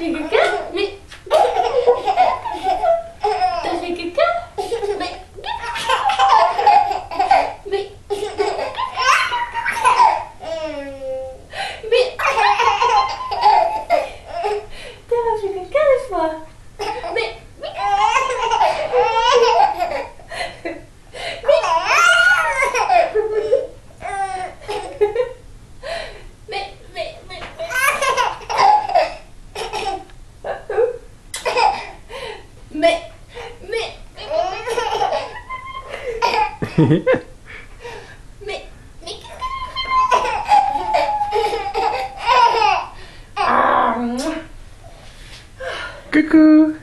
fait caca? Mais... T'as fait caca? Mais... Mais... Mais... T'as pas fait caca des fois? Mais... Mais... Coucou.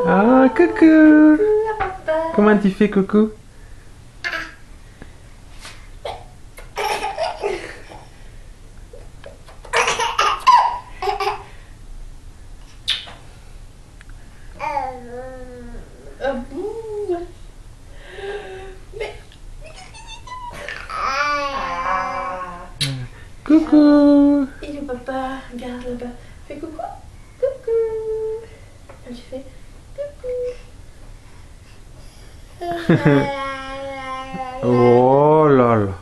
Ah, coucou. Comment tu fais, coucou? Coucou. Et le papa, regarde là-bas. Fais coucou. Coucou. Quand tu fais coucou. Oh là là.